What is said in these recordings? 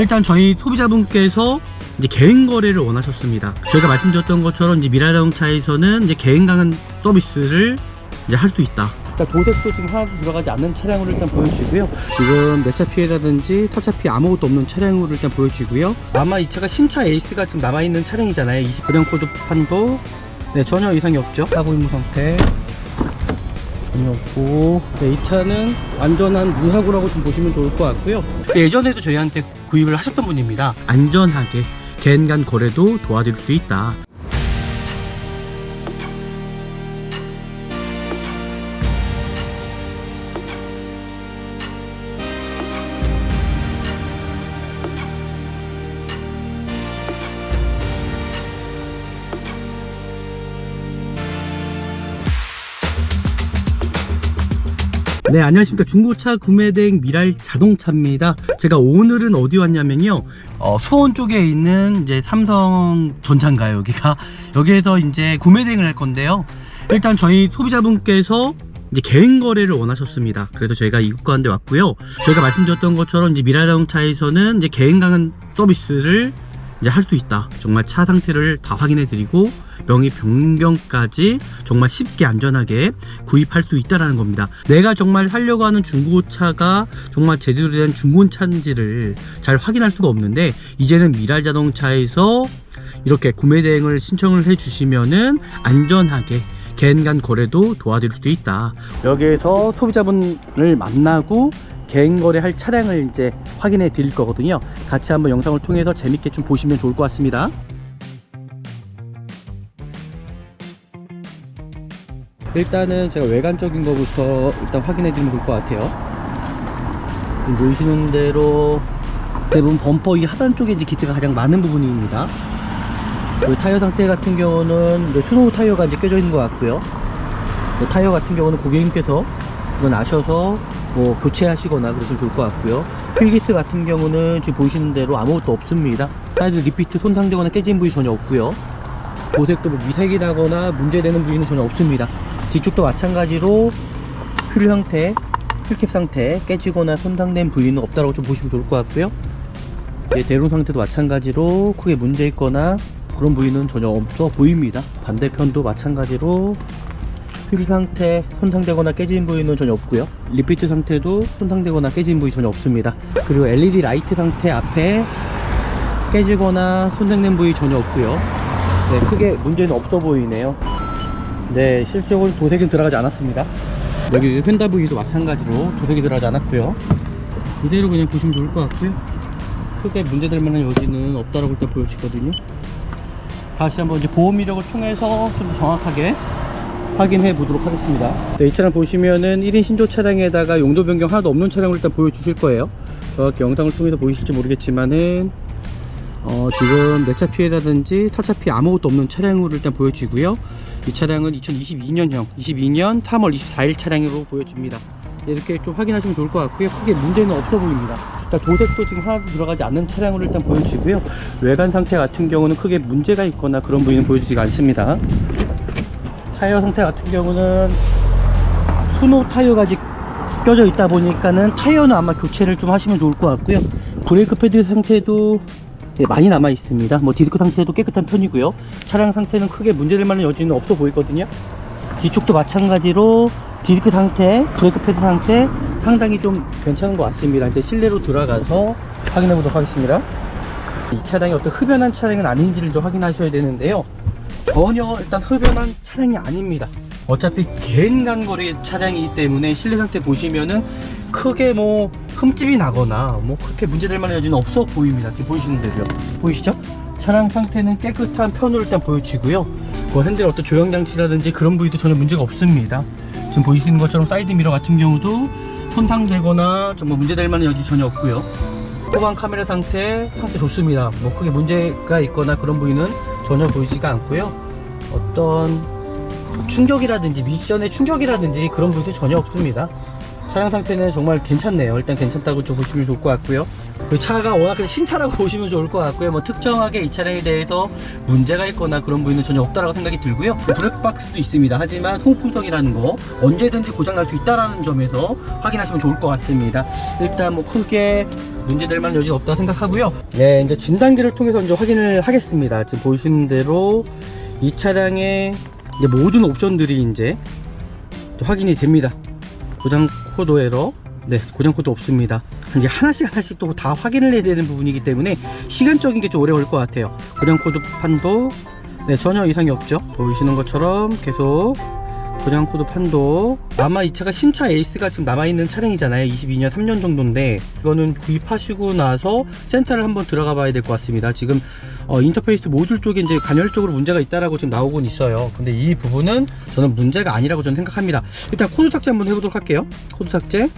일단 저희 소비자분께서 이제 개인 거래를 원하셨습니다. 저희가 말씀드렸던 것처럼 이제 미라자동차에서는 이제 개인 강연 서비스를 이제 할 수 있다. 일단 도색도 지금 하나도 들어가지 않는 차량으로 일단 보여주시고요. 지금 내차 피해라든지 타차 피해 아무것도 없는 차량으로 일단 보여주시고요. 아마 이 차가 신차 에이스가 지금 남아있는 차량이잖아요. 29년 코드판도 네, 전혀 이상이 없죠. 사고 임무 상태 전혀 없고, 네, 이 차는 완전한 무사고라고 좀 보시면 좋을 것 같고요. 네, 예전에도 저희한테 구입을 하셨던 분입니다. 안전하게 개인 간 거래도 도와드릴 수 있다. 네, 안녕하십니까. 중고차 구매대행 미랄 자동차입니다. 제가 오늘은 어디 왔냐면요, 수원 쪽에 있는 이제 삼성 전차인가요, 여기가. 여기에서 이제 구매대행을 할 건데요. 일단 저희 소비자분께서 이제 개인 거래를 원하셨습니다. 그래서 저희가 이국가한데 왔고요. 저희가 말씀드렸던 것처럼 이제 미랄 자동차에서는 이제 개인 강연 서비스를 이제 할 수 있다. 정말 차 상태를 다 확인해 드리고 명의 변경까지 정말 쉽게 안전하게 구입할 수 있다라는 겁니다. 내가 정말 살려고 하는 중고차가 정말 제대로 된 중고차인지를 잘 확인할 수가 없는데, 이제는 미랄 자동차에서 이렇게 구매 대행을 신청을 해 주시면은 안전하게 개인 간 거래도 도와드릴 수 있다. 여기에서 소비자분을 만나고 개인 거래할 차량을 이제 확인해 드릴 거거든요. 같이 한번 영상을 통해서 재밌게 좀 보시면 좋을 것 같습니다. 일단은 제가 외관적인 거부터 일단 확인해 드리면 좋을 것 같아요. 지금 보이시는 대로 대부분 범퍼 이 하단 쪽에 이제 기트가 가장 많은 부분입니다. 그 타이어 상태 같은 경우는 이제 스노우 타이어가 이제 껴져 있는 것 같고요. 그 타이어 같은 경우는 고객님께서 이건 아셔서 뭐 교체하시거나 그러시면 좋을 것 같고요. 필기스 같은 경우는 지금 보시는 대로 아무것도 없습니다. 사이드 리피트 손상되거나 깨진 부위 전혀 없고요. 보색도 뭐 미색이 나거나 문제되는 부위는 전혀 없습니다. 뒤쪽도 마찬가지로 휠 상태, 휠캡 상태 깨지거나 손상된 부위는 없다라고 좀 보시면 좋을 것 같고요. 대롱 상태도 마찬가지로 크게 문제 있거나 그런 부위는 전혀 없어 보입니다. 반대편도 마찬가지로 휠 상태 손상되거나 깨진 부위는 전혀 없고요. 리피트 상태도 손상되거나 깨진 부위 전혀 없습니다. 그리고 LED 라이트 상태 앞에 깨지거나 손상된 부위 전혀 없고요. 네, 크게 문제는 없어 보이네요. 네, 실적으로 도색은 들어가지 않았습니다. 여기 휀다 부위도 마찬가지로 도색이 들어가지 않았고요. 그대로 그냥 보시면 좋을 것 같고요. 크게 문제될 만한 여지는 없다라고 일단 보여지거든요. 다시 한번 이제 보험 이력을 통해서 좀 더 정확하게 확인해 보도록 하겠습니다. 네, 이 차량 보시면은 1인 신조 차량에다가 용도 변경 하나도 없는 차량을 일단 보여주실 거예요. 정확히 영상을 통해서 보이실지 모르겠지만은 지금 내차 피해라든지 타차 피해 아무것도 없는 차량으로 일단 보여지고요. 이 차량은 2022년형 22년 3월 24일 차량으로 보여집니다. 네, 이렇게 좀 확인하시면 좋을 것 같고요. 크게 문제는 없어 보입니다. 일단 도색도 지금 하나도 들어가지 않는 차량으로 일단 보여지고요. 외관 상태 같은 경우는 크게 문제가 있거나 그런 부위는 보여지지가 않습니다. 타이어 상태 같은 경우는 스노우 타이어가 아직 껴져 있다 보니까는 타이어는 아마 교체를 좀 하시면 좋을 것 같고요. 브레이크 패드 상태도 네, 많이 남아 있습니다. 뭐 디스크 상태도 깨끗한 편이고요. 차량 상태는 크게 문제될 만한 여지는 없어 보이거든요. 뒤쪽도 마찬가지로 디스크 상태, 브레이크 패드 상태 상당히 좀 괜찮은 것 같습니다. 이제 실내로 들어가서 확인해 보도록 하겠습니다. 이 차량이 어떤 흡연한 차량은 아닌지를 좀 확인하셔야 되는데요. 전혀 일단 흡연한 차량이 아닙니다. 어차피 개인 간거래 차량이기 때문에 실내 상태 보시면은 크게 뭐 흠집이 나거나 뭐 그렇게 문제될 만한 여지는 없어 보입니다. 지금 보이시는 대로요. 보이시죠? 차량 상태는 깨끗한 편으로 일단 보여지고요. 뭐 핸들 어떤 조형 장치라든지 그런 부위도 전혀 문제가 없습니다. 지금 보시는 것처럼 사이드 미러 같은 경우도 손상되거나 정말 문제될 만한 여지 전혀 없고요. 후방 카메라 상태 좋습니다. 뭐 크게 문제가 있거나 그런 부위는 전혀 보이지가 않고요. 어떤 충격이라든지 미션의 충격이라든지 그런 부위도 전혀 없습니다. 차량 상태는 정말 괜찮네요. 일단 괜찮다고 좀 보시면 좋을 것 같고요. 그 차가 워낙 신차라고 보시면 좋을 것 같고요. 뭐 특정하게 이 차량에 대해서 문제가 있거나 그런 부분은 전혀 없다라고 생각이 들고요. 블랙박스도 있습니다. 하지만 소모품석이라는 거 언제든지 고장날 수 있다라는 점에서 확인하시면 좋을 것 같습니다. 일단 뭐 크게 문제될 만한 여지는 없다 생각하고요. 네, 이제 진단기를 통해서 이제 확인을 하겠습니다. 지금 보시는 대로 이 차량의 이제 모든 옵션들이 이제 확인이 됩니다. 고장 코드 에러, 네, 고장 코드 없습니다. 이제 하나씩 또 다 확인을 해야 되는 부분이기 때문에 시간적인 게 좀 오래 걸릴 것 같아요. 고장 코드 판도, 네, 전혀 이상이 없죠. 보이시는 것처럼 계속 고장 코드 판도. 아마 이 차가 신차 에이스가 지금 남아있는 차량이잖아요. 22년 3년 정도인데 이거는 구입하시고 나서 센터를 한번 들어가 봐야 될 것 같습니다. 지금 인터페이스 모듈 쪽에 이제 간헐적으로 문제가 있다라고 지금 나오곤 있어요. 근데 이 부분은 저는 문제가 아니라고 저는 생각합니다. 일단 코드 삭제 한번 해보도록 할게요. 코드 삭제.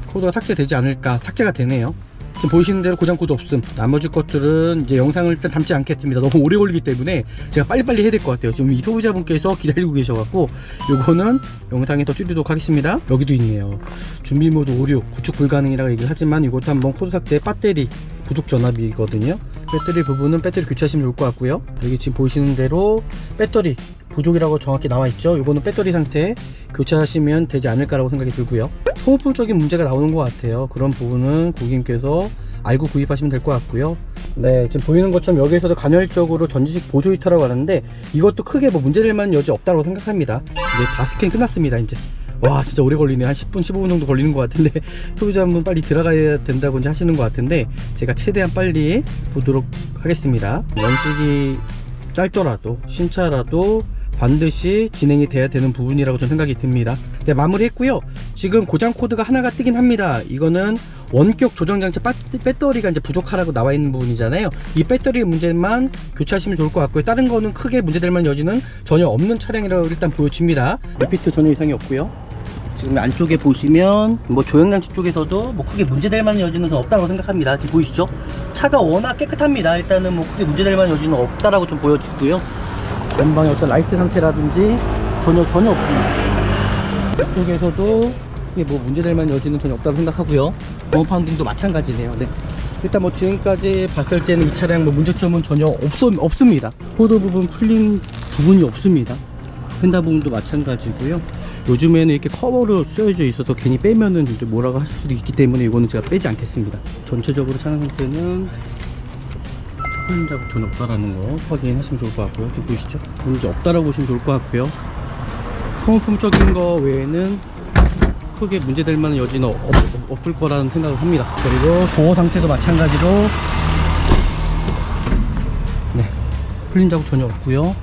코드가 삭제되지 않을까. 삭제가 되네요. 지금 보이시는 대로 고장 코드 없음. 나머지 것들은 이제 영상을 일단 담지 않겠습니다. 너무 오래 걸리기 때문에 제가 빨리빨리 해야 될 것 같아요. 지금 이 소비자분께서 기다리고 계셔갖고 요거는 영상에 더 줄이도록 하겠습니다. 여기도 있네요. 준비 모드 오류, 구축 불가능이라고 얘기를 하지만 이것도 한번 코드 삭제. 배터리 부속 전압이거든요. 배터리 부분은 배터리 교체하시면 좋을 것 같고요. 여기 지금 보시는 대로 배터리 부족이라고 정확히 나와 있죠. 이거는 배터리 상태 교체하시면 되지 않을까라고 생각이 들고요. 소모품적인 문제가 나오는 것 같아요. 그런 부분은 고객님께서 알고 구입하시면 될 것 같고요. 네, 지금 보이는 것처럼 여기에서도 간헐적으로 전지식 보조 히터라고 하는데 이것도 크게 뭐 문제될 만한 여지 없다고 생각합니다. 이제 다 스캔 끝났습니다. 이제 와, 진짜 오래 걸리네. 한 10분 15분 정도 걸리는 것 같은데 소비자분 빨리 들어가야 된다고 이제 하시는 것 같은데 제가 최대한 빨리 보도록 하겠습니다. 연식이 짧더라도 신차라도 반드시 진행이 돼야 되는 부분이라고 저는 생각이 듭니다. 네, 마무리했고요. 지금 고장 코드가 하나가 뜨긴 합니다. 이거는 원격 조정장치 배터리가 이제 부족하라고 나와 있는 부분이잖아요. 이 배터리 문제만 교체하시면 좋을 것 같고요. 다른 거는 크게 문제될 만한 여지는 전혀 없는 차량이라고 일단 보여집니다. 리피트 전혀 이상이 없고요. 지금 안쪽에 보시면 뭐 조형장치 쪽에서도 뭐 크게 문제될 만한 여지는 없다고 생각합니다. 지금 보이시죠? 차가 워낙 깨끗합니다. 일단은 뭐 크게 문제될 만한 여지는 없다라고 좀 보여지고요. 전방의 어떤 라이트 상태라든지 전혀 없습니다. 이쪽에서도 크게 뭐 문제될 만한 여지는 전혀 없다고 생각하고요. 범퍼판딩도 마찬가지네요. 네. 일단 뭐 지금까지 봤을 때는 이 차량 뭐 문제점은 전혀 없습니다. 코드 부분 풀린 부분이 없습니다. 펜다 부분도 마찬가지고요. 요즘에는 이렇게 커버로 쓰여져 있어서 괜히 빼면은 뭐라고 하실 수도 있기 때문에 이거는 제가 빼지 않겠습니다. 전체적으로 차량 상태는 풀린 자국 전혀 없다라는 거 확인하시면 좋을 것 같고요. 지금 보이시죠? 문제 없다라고 보시면 좋을 것 같고요. 소모품적인 거 외에는 크게 문제될 만한 여지는 없을 거라는 생각을 합니다. 그리고 도어 상태도 마찬가지로 네, 풀린 자국 전혀 없고요.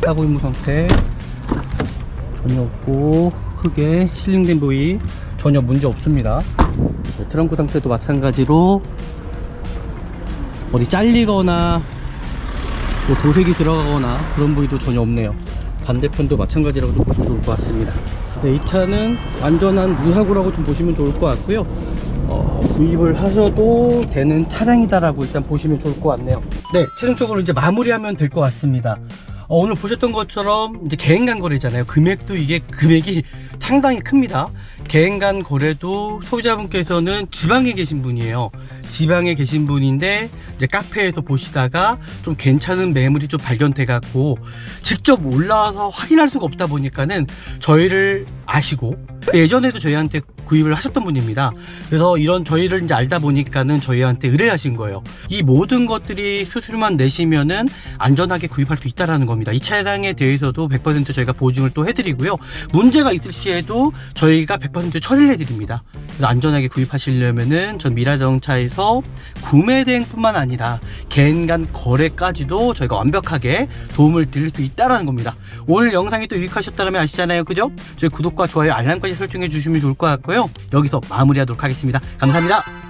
따고 임무 상태 전혀 없고 크게 실링된 부위 전혀 문제 없습니다. 네, 트렁크 상태도 마찬가지로 어디 잘리거나 뭐 도색이 들어가거나 그런 부위도 전혀 없네요. 반대편도 마찬가지라고 좀 보시면 좋을 것 같습니다. 네, 이 차는 안전한 무사고라고 좀 보시면 좋을 것 같고요. 구입을 하셔도 되는 차량이다라고 일단 보시면 좋을 것 같네요. 네, 최종적으로 이제 마무리하면 될 것 같습니다. 오늘 보셨던 것처럼 이제 개인간 거래잖아요. 금액이 상당히 큽니다. 개인간 거래도 소비자분께서는 지방에 계신 분이에요. 지방에 계신 분인데 이제 카페에서 보시다가 좀 괜찮은 매물이 좀 발견돼 갖고 직접 올라와서 확인할 수가 없다 보니까는 저희를 아시고 예전에도 저희한테 구입을 하셨던 분입니다. 그래서 이런 저희를 이제 알다 보니까는 저희한테 의뢰하신 거예요. 이 모든 것들이 수수료만 내시면은 안전하게 구입할 수 있다라는 겁니다. 이 차량에 대해서도 100% 저희가 보증을 또 해드리고요. 문제가 있을 시에도 저희가 100% 처리를 해드립니다. 그래서 안전하게 구입하시려면은 전 미라자동차에서 구매 대행뿐만 아니라 개인 간 거래까지도 저희가 완벽하게 도움을 드릴 수 있다라는 겁니다. 오늘 영상이 또 유익하셨다면 아시잖아요, 그죠? 저희 구독과 좋아요, 알람까지 설정해 주시면 좋을 것 같고요. 여기서 마무리하도록 하겠습니다. 감사합니다.